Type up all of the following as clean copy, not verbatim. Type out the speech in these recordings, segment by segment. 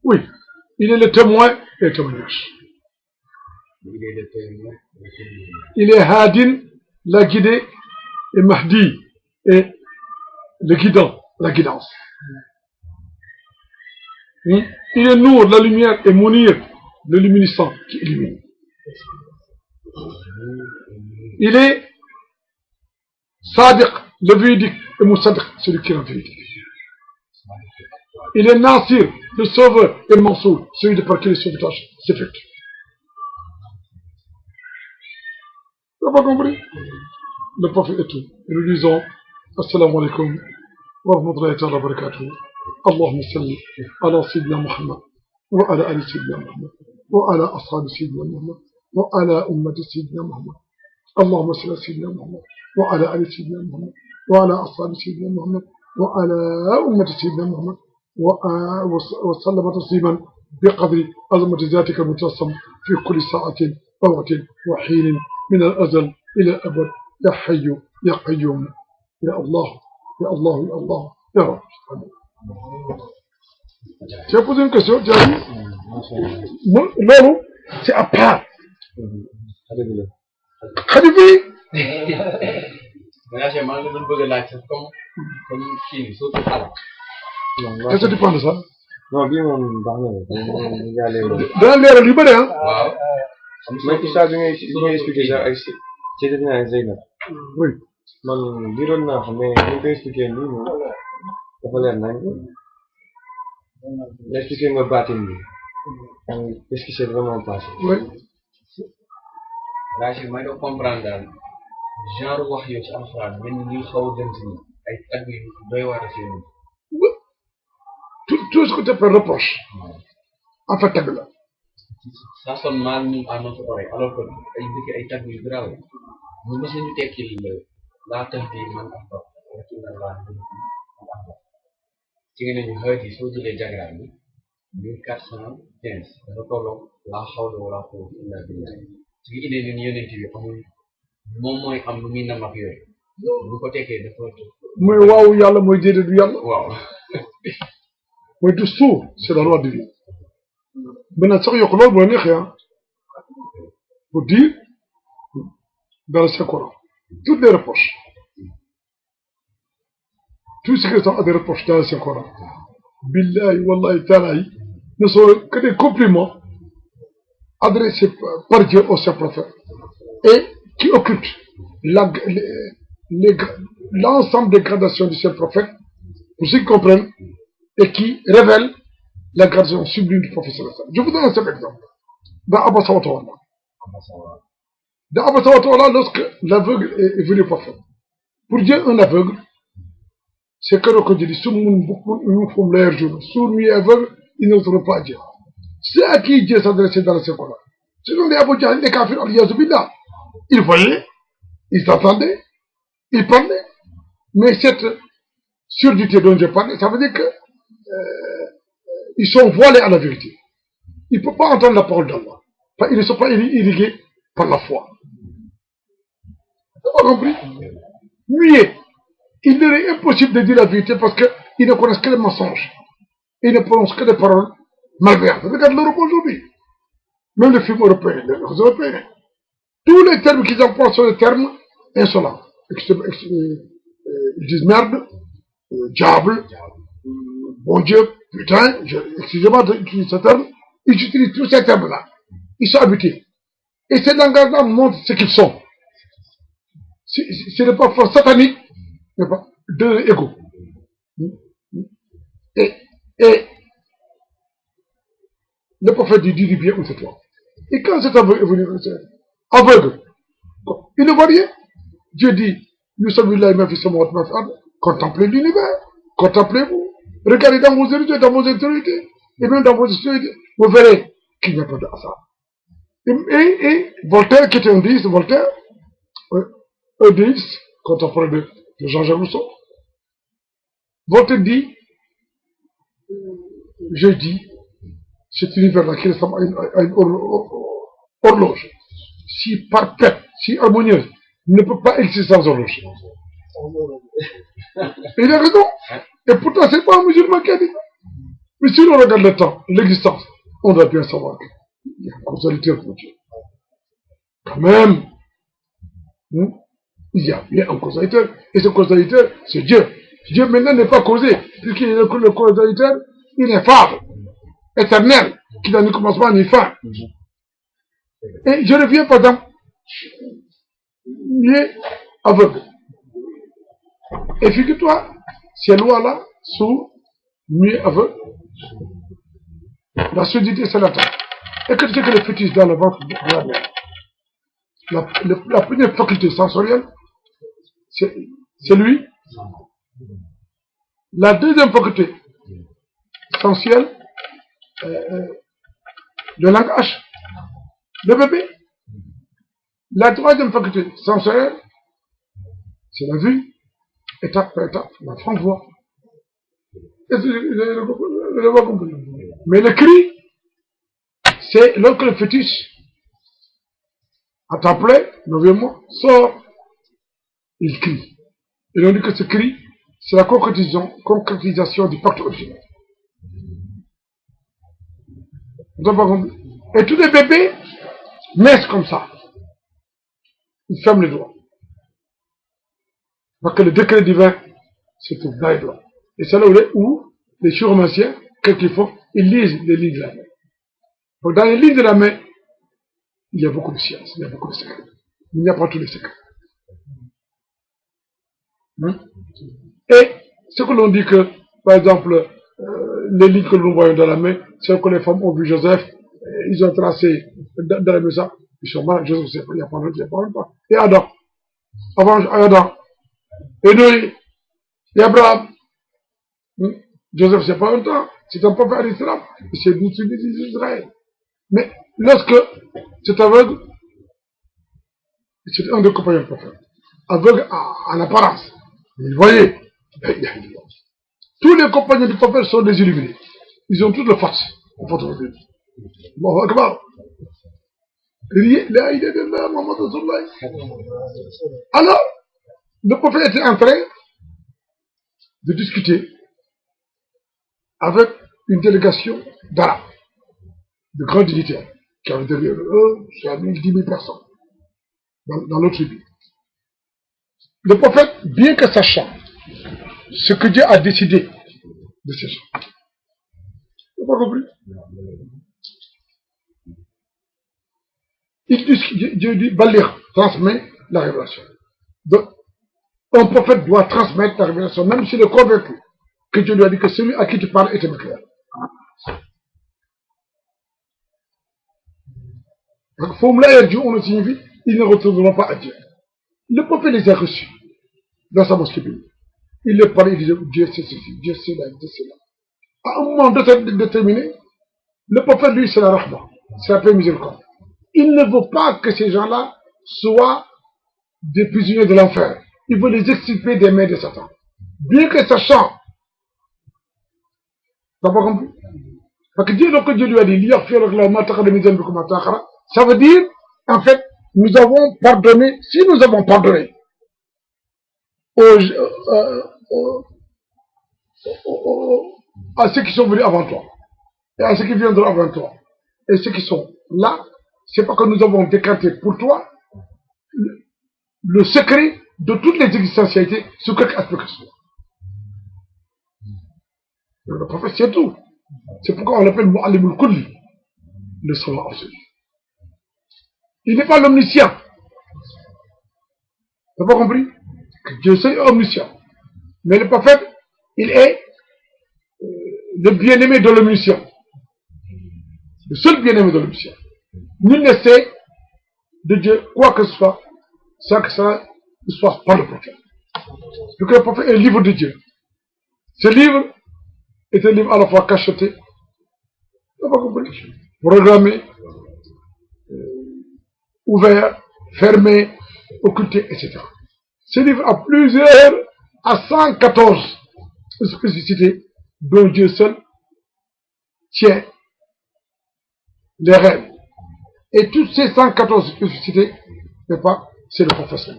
Oui, il est le témoin et le témoignage. Il est Hadin, la guidée, et Mahdi, et le guidant, la guidance. Il est Nour, la lumière, et Mounir, le luminescent qui illumine. Il est Sadiq, le véridique, et Moussadq, celui qui est véridique. Il est Nasir, le sauveur, et Mansour, celui de par qui le sauvetage s'effectue. Tu n'as pas compris? Le prophète est tout. Et nous disons Assalamu alaikum wa rahmatullahi wa barakatuh. Allahumma salli ala Sayyidina Muhammad wa ala ali Sayyidina Muhammad wa ala ashabi Sayyidina Muhammad wa ala ummati Sayyidina Muhammad. Allahumma salli ala Sayyidina Muhammad wa ala ali Sayyidina Muhammad wa ala ashabi Sayyidina Muhammad wa ala ummati Sayyidina Muhammad وسلم تسليما بقدر عظمة ذاتك المترسم في كل ساعة ووقت وحين من الأزل إلى الأبد يا حي يا قيوم يا الله يا الله يا الله يا رب. Tu as posé une question, tu as dit non, c'est à part. Khadifi. Qu'est-ce que tu penses de ça? Non, bien, on va dans l'air libre, hein? Mais tu sais, je vais expliquer ça. C'est de bien, Zainab. Oui. Man, dironna, mais je vais expliquer nous. Ça va l'air nain. Expliquer moi bâtiment. Qu'est-ce qui s'est vraiment passé? Oui. Là, je vais comprendre. Genre wax yo ci alcorane ben ñu xaw dem ci ay tag yu doy war ci ñu. Tout ce que tu fais reproche, en fait, tag là. Ça sonne mal nous à notre oreille, alors que ay tag yu grave. Nous mëss ñu tekkil la tax di man ak ba ci na la ci ngeen ñu xëy ci so jëlé diagramme bi 1415 dafa tolo la hawla wala quwwata illa billah. Ci idée ñu yonent bi amul moom mooy am lu muy nam ak yooyu bu ko tekkee dafa mooy waaw yàlla mooy déedéet du yàlla waaw mooy du suuf c'est la loi divine maintenant sax yokk loolu bu la neexee ah pour dire dans le Saint-Coran toutes les reproches tout ce qui sont des reproches dans le Saint-Coran billahi wallahi taalahi ne sont que des compliments adressés par Dieu au Saint-Prophète et qui occulte l'ensemble des gradations du Saint-Prophète, pour ceux qui comprennent, et qui révèle la gradation sublime du prophète. Je vous donne un simple exemple. Dans Abba Sawatawala. Dans Abba Sawatawala, lorsque l'aveugle est venu au prophète, pour dire un aveugle, c'est que l'on dit, sourd, muet, aveugle, ils n'oseront pas dire. C'est à qui Dieu s'adressait dans le Saint-Coran. Ce sont des Abu Jahl, des kafirs, al-Yazubillah. Ils voyaient, ils entendaient, ils parlaient. Mais cette surdité dont je parle, ça veut dire que ils sont voilés à la vérité. Ils ne peuvent pas entendre la parole d'Allah. Ils ne sont pas irrigués par la foi. Vous avez compris? Muet. Il leur est impossible de dire la vérité parce qu'ils ne connaissent que les mensonges. Ils ne prononcent que des paroles malveillantes. Regarde l'Europe aujourd'hui. Même les films européens, les Européens. Tous les termes qu'ils emploient sont des termes insolents. Ils disent merde, diable, bon Dieu, putain, excusez-moi d'utiliser ce terme, ils utilisent tous ces termes-là. Ils sont habitués. Et ces langages-là montrent ce qu'ils sont. Ce n'est pas force satanique, mais pas deux égaux. Et le prophète dit du bien ou c'est toi. Et quand cet aveugle est venu, aveugle, il ne voit rien. Dieu dit, nous sommes là, contemplez l'univers, contemplez-vous, regardez dans vos héritiers, dans vos autorités, et même dans vos autorités, vous verrez qu'il n'y a pas de hasard. Et Voltaire, qui était un déiste, Voltaire, un déiste, contemporain de Jean-Jacques Rousseau, Voltaire dit, je dis, cet univers-là qui ressemble à une horloge, si parfaite, si harmonieuse, ne peut pas exister sans horloge. Et il a raison. Et pourtant, c'est pas un musulman qui a dit. Mais si l'on regarde le temps, l'existence, on doit bien savoir qu'il y a une causalité pour Dieu. Quand même, il y a bien un causalité. Et ce causalité, c'est Dieu. Dieu maintenant n'est pas causé, puisqu'il est le causalité ineffable, éternel, qui n'a ni commencement ni fin. Et je reviens par exemple, lié aveugle. Et figure-toi, ces lois-là sont mieux aveugle. La surdité, c'est la terre. Et que tu sais que le fétiche dans le ventre de la mère, la première faculté sensorielle, c'est lui. La deuxième faculté sensuelle, le langage, le bébé. La troisième faculté sensorielle, c'est la vue, étape par étape, l'enfant voit. Mais le cri, c'est lorsque le fétiche, à temps plein, 9e mois, sort, il crie. Et on dit que ce cri, c'est la concrétisation du pacte originel. Vous n'avez pas compris? Et tous les bébés naissent comme ça. Ils ferment les doigts. Parce que le décret divin se trouve dans les doigts. Et c'est là où les chirurgiens, qu'est-ce qu'ils font? Ils lisent les lignes de la main. Donc dans les lignes de la main, il y a beaucoup de science, il y a beaucoup de secrets. Il n'y a pas tous les secrets. Et ce que l'on dit que, par exemple, les lignes que nous voyons dans la main, c'est que les femmes ont vu Joseph, ils ont tracé dans la maison, ils sont mal, Joseph, il n'y a pas longtemps. Et Adam, avant Adam, et Noé, et Abraham, Joseph, c'est pas longtemps, c'est un prophète d'Israël, c'est d'Israël. Mais lorsque c'est aveugle, c'est un des compagnons du prophète, aveugle en apparence, vous voyez, tous les compagnons du prophète sont des illuminés. Ils ont toutes les forces. Bon, akbar. Alors, le prophète était en train de discuter avec une délégation d'Arabes, de grands dignitaires, qui avaient derrière eux, c'est 10 000 personnes, dans notre tribu. Le prophète, bien que sachant ce que Dieu a décidé de ces gens, vous n'avez pas compris? Dieu dit, Balir, transmet la révélation. Donc, un prophète doit transmettre la révélation, même s'il est convaincu que Dieu lui a dit que celui à qui tu parles est un clair. Donc, Formulaire Dieu, on le signifie, ils ne retourneront pas à Dieu. Le prophète les a reçus dans sa mosquée publique. Il leur parlait, il disait, Dieu c'est ceci, Dieu c'est là, Dieu c'est là. À un moment déterminé, le prophète, lui, c'est la rahma, c'est la paix miséricorde. Il ne veut pas que ces gens-là soient des prisonniers de l'enfer. Il veut les extirper des mains de Satan. Bien que sachant, t'as pas compris? Parce que Dieu, lorsque Dieu lui a dit, ça veut dire, en fait, nous avons pardonné, si nous avons pardonné à ceux qui sont venus avant toi, et à ceux qui viendront avant toi, et ceux qui sont là, c'est parce que nous avons décrété pour toi le secret de toutes les existentialités sous quelque aspect que ce soit. Le prophète, c'est tout. C'est pourquoi on l'appelle Mu'allimul Kulli, le savant absolu. Il n'est pas l'omniscient. Tu n'as pas compris? Dieu seul est omniscient. Mais le prophète, il est le bien-aimé de l'omniscient. Le seul bien-aimé de l'omniscient. Nul ne sait de Dieu quoi que ce soit sans que ça ne soit pas le prophète. Donc le prophète est le livre de Dieu. Ce livre est un livre à la fois cacheté, programmé, ouvert, fermé, occulté, etc. Ce livre a à 114 spécificités dont Dieu seul tient les rênes. Et toutes ces 114 spécificités, c'est le prophète.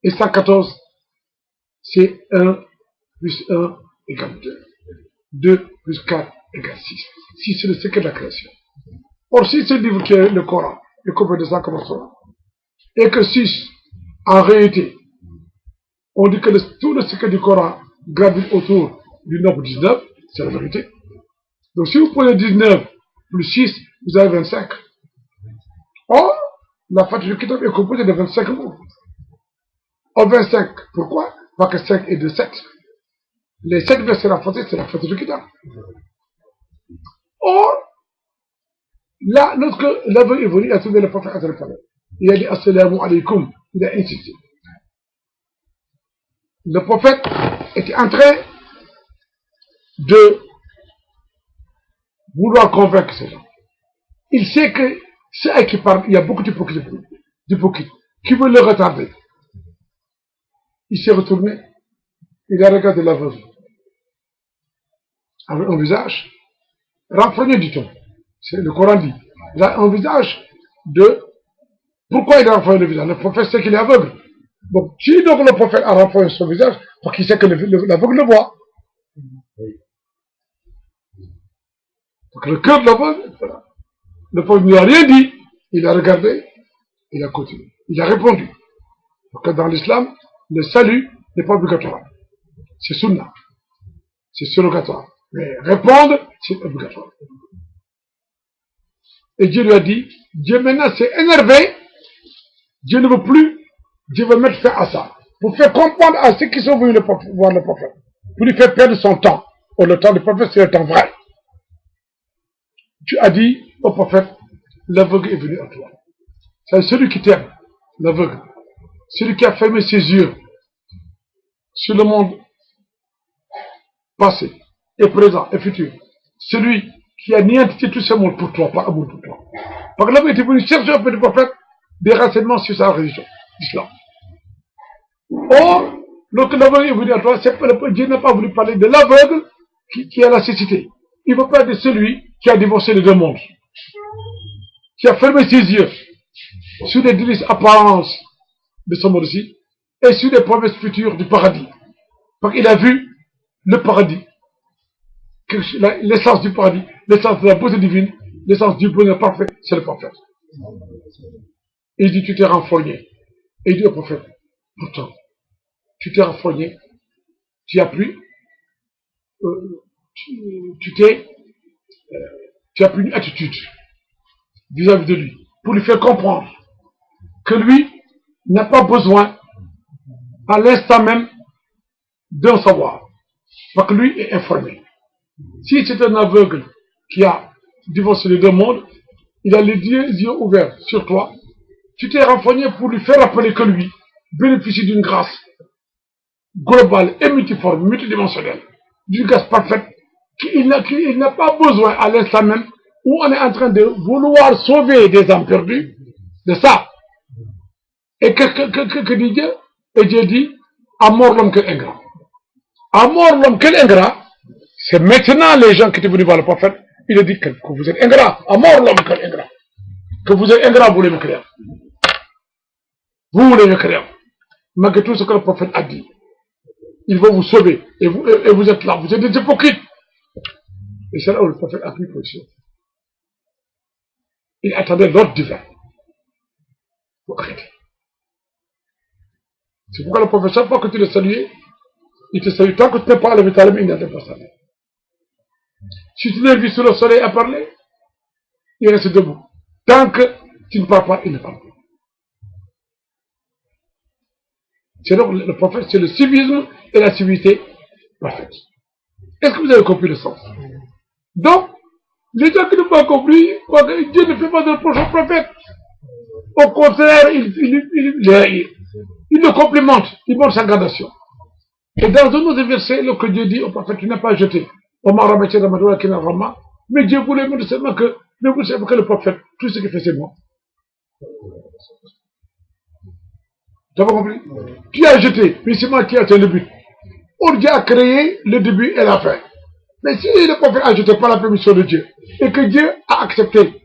Et 114, c'est 1 plus 1 égale 2. 2 plus 4 égale 6. 6, c'est le secret de la création. Or, si ce livre qui est le Coran est coupé de 143, et que 6, en réalité, on dit que tout le secret du Coran gravite autour du nombre 19, c'est la vérité. Donc si vous prenez 19 plus 6, vous avez 25. Or, la Fath du Kitab est composée de 25 mots. Or 25, pourquoi? Parce que 5 et 2, 7. Les 7 versets de la Fath, c'est la Fath du Kitab. Or, là, lorsque l'aveugle est venu, il a trouvé le prophète à la il a dit Assalamu alaikum, il a insisté. Le prophète était en train de vouloir convaincre ces gens. Il sait que ceux qui parlent, il y a beaucoup d'hypocrites qui veulent le retarder. Il s'est retourné, il a regardé l'aveugle avec un visage renfrogné, dit-on. C'est le Coran dit. Il a un visage de... Pourquoi il a renfrogné le visage? Le prophète sait qu'il est aveugle. Donc, si donc le prophète a renfrogné son visage, parce qu'il sait que l'aveugle le voit. Donc le cœur de l'aveugle, voilà. Le prophète ne lui a rien dit. Il a regardé, il a continué. Il a répondu. Donc dans l'islam, le salut n'est pas obligatoire. C'est sunnah. C'est surrogatoire. Mais répondre, c'est obligatoire. Et Dieu lui a dit, Dieu maintenant s'est énervé, Dieu ne veut plus, Dieu veut mettre fin à ça. Pour faire comprendre à ceux qui sont venus voir le prophète, pour lui faire perdre son temps. Or, le temps du prophète, c'est le temps vrai. Tu as dit au prophète, l'aveugle est venu à toi. C'est celui qui t'aime, l'aveugle. Celui qui a fermé ses yeux sur le monde passé, et présent, et futur. Celui qui a niantisé tout ce monde pour toi, pas amour pour toi. Parce que l'homme était venu chercher auprès du prophète des renseignements sur sa religion, l'islam. Or, lorsque l'aveugle est venu à toi, Dieu n'a pas voulu parler de l'aveugle qui a la cécité. Il veut parler de celui qui a divorcé les deux mondes, qui a fermé ses yeux sur les délices apparences de ce monde-ci et sur les promesses futures du paradis. Parce qu'il a vu le paradis, l'essence du paradis, l'essence de la beauté divine, l'essence du bonheur parfait, c'est le prophète. Et il dit, tu t'es renfrogné. Et il dit au prophète, pourtant, tu t'es renfrogné, tu as pris, tu as pris une attitude vis-à-vis de lui, pour lui faire comprendre que lui n'a pas besoin, à l'instant même, d'un savoir. Parce que lui est informé. Si c'est un aveugle qui a divorcé les deux mondes, il a les yeux ouverts sur toi, tu t'es renfrogné pour lui faire rappeler que lui bénéficie d'une grâce globale et multiforme, multidimensionnelle, d'une grâce parfaite, qu'il n'a pas besoin à l'instant même où on est en train de vouloir sauver des âmes perdues, de ça. Et que dit Dieu? Et Dieu dit, à mort l'homme quel ingrat. À mort l'homme quel ingrat, c'est maintenant les gens qui étaient venus voir le prophète, il a dit que vous êtes ingrat. À mort l'homme quel ingrat. Que vous êtes ingrat, vous voulez me créer. Vous voulez me créer. Malgré tout ce que le prophète a dit, il va vous sauver. Et vous êtes là, vous êtes des hypocrites. Et c'est là où le prophète a pris position. Il attendait l'ordre divin. Pour arrêter. C'est pourquoi le prophète, chaque fois que tu le saluais, il te salue. Tant que tu n'es pas levé ta main, il n'était pas salué. Si tu l'as vu sur le soleil à parler, il reste debout. Tant que tu ne parles pas, il ne parle pas. C'est donc le prophète, c'est le civisme et la civilité parfaite. Est-ce que vous avez compris le sens? Donc, les gens qui n'ont pas compris, Dieu ne fait pas de reproche au prophète. Au contraire, il le complémente, il montre sa gradation. Et dans un autre verset, que Dieu dit au prophète, tu n'as pas jeté. Mais Dieu voulait montrer seulement que le prophète, tout ce qu'il fait, c'est moi. Tu n'as pas compris? Qui a jeté? Mais c'est moi qui a atteint le but. Or, Dieu a créé le début et la fin. Mais si le prophète a jeté par la permission de Dieu, et que Dieu a accepté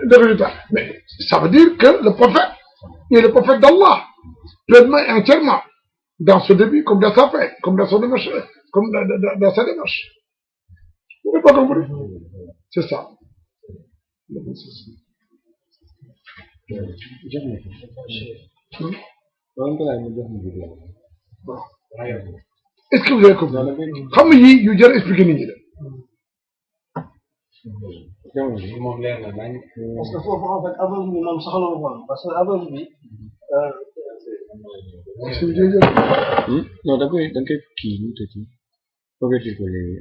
le résultat, mais ça veut dire que le prophète est le prophète d'Allah, pleinement et entièrement, dans ce début comme dans sa fin, comme dans son comme dans sa démarche. Vous n'avez pas compris? C'est ça. Est-ce que vous avez compris? Xam nga yii yu jar expliquer nit ñi la. moom leer na nañ. parce que foofu en fait aveugle bi moom soxla wu ko parce que aveugle bi. non da nga koy kii nu mu tëdd convertir ko léegi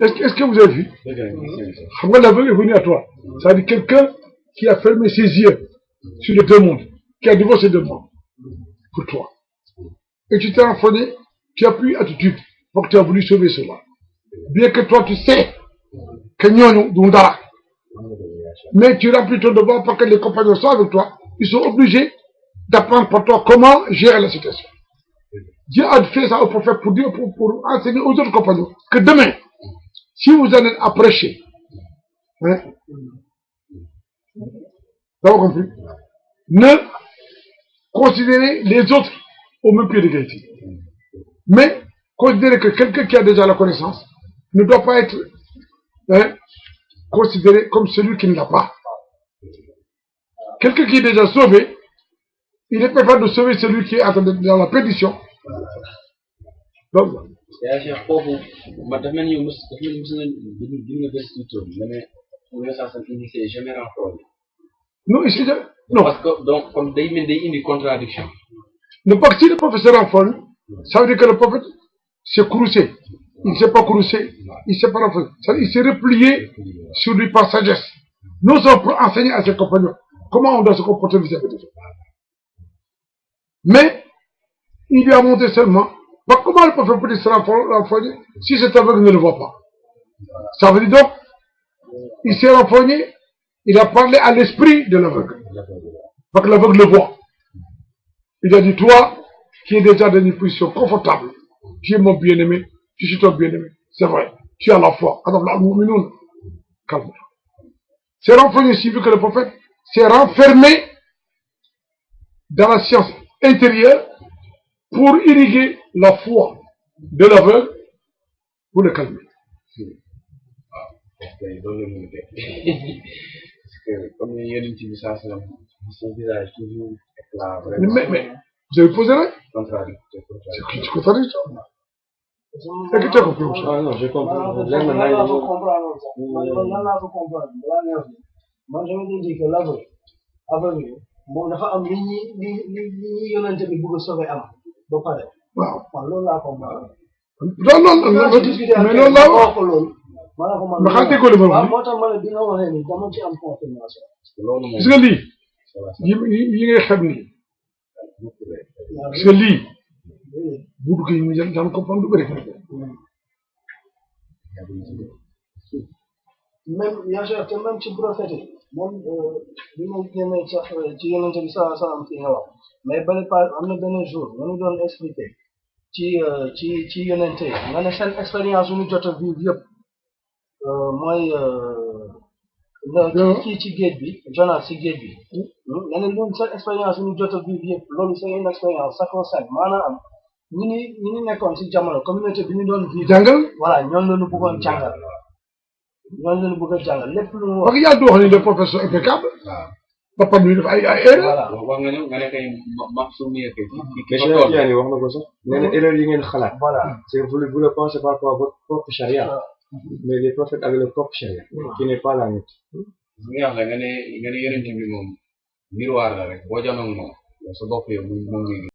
Est-ce que vous avez vu? Xam nga l'aveugle est venu à toi. C'est-à-dire quelqu'un qui a fermé ses yeux sur les deux mondes, qui a divorcé deux mondes pour toi. Et tu t'es enfonné, tu as pris attitude, donc tu as voulu sauver cela. Bien que toi tu sais que ñooñu du dara. Mais tu remplis ton devoir parce que les compagnons sont avec toi, ils sont obligés d'apprendre pour toi comment gérer la situation. Dieu a fait ça au prophète pour enseigner aux autres compagnons que demain, si vous en êtes à prêcher, hein, vous avez compris? Ne considérez les autres au même pied d'égalité. Mais considérez que quelqu'un qui a déjà la connaissance ne doit pas être considéré comme celui qui ne l'a pas. Quelqu'un qui est déjà sauvé, il est préférable de sauver celui qui est dans la perdition. Donc, yaa Cheikh foofu ma dafa mel ni yow mos nga gis nga tur bi ne sax indi c'est jamais renfroid. non, ici, non. Parce que donc comme day mel day indi contradiction. Ne pas que si le professeur en forme, ça veut dire que le prophète s'est courroucé. Il ne s'est pas courroucé, il s'est pas renforcé. Il s'est replié sur lui par sagesse. Nous sommes pour enseigner à ses compagnons comment on doit se comporter vis-à-vis de Dieu. Mais il lui a montré seulement comment le prophète peut se renfogner si cet aveugle ne le voit pas. Ça veut dire donc, il s'est renfogné, il a parlé à l'esprit de l'aveugle. Parce que l'aveugle le voit. Il a dit, toi, qui es déjà dans une position confortable, tu es mon bien-aimé, tu suis ton bien-aimé. C'est vrai, tu as la foi. Calme-toi. C'est renfogné si vu que le prophète s'est renfermé dans la science intérieure pour irriguer la foi de l'aveugle pour le calmer. Parce que comme yonent bi saa salaam son visage toujours éclat vraiment. Mais vous avez posé là? Contradictoire. C'est contradictoire. Est-ce que tu as compris? Ah non, je comprends. Là, là, faut comprendre ça. Là, faut comprendre. Moi, je me dis que l'aveugle, bon, dafa am li ñi yonent bi bëgg sauver am ba pare. Waaw. Man loolu laa comprendre. non mais loolu laa wax. ma xam déggoo li ma wax. moo tax ma ne bi nga waxee nii dama ci am confirmation. loolu moom gis nga lii yi ngay xam nii gis nga lii bu duggee ñu jël daan comprendre lu bëri. même yaa cher te même ci prophète yi même bi ma génnee sax ci yonent bi sa fi nga wax mais bari par am na benn jour nga ñu doon expliquer ci yonent yi nga ne seen expérience yu ñu jot a vivre yëpp mooy kii ci géej bi Jonas ci géej bi nga ne ñun seen expérience yu ñu jot a vivre yëpp loolu c'est une expérience sacro-sainte maanaam ñi nekkoon ci jamono communauté bi ñu doon vivre jàngal voilà ñoom la ñu bëggoon jàngal ñoom la ñu bëgg a jàngal lépp lu mu wax. parce que yaa ngi wax ni le professeur impeccable. ba pare ñu def ay erreur. voilà wax nga ne kay ma su mu yeggee mais Cheikh Tidiane wax na ko sax nee na erreur yi ngeen xalaat. voilà c'est vous le pensez par rapport à votre propre charia. mais les prophètes avaient leur propre charia. qui n'est pas la nôtre. li nga wax la nga ne yonent bi moom miroir la rek boo janoog moom sa bopp yow moom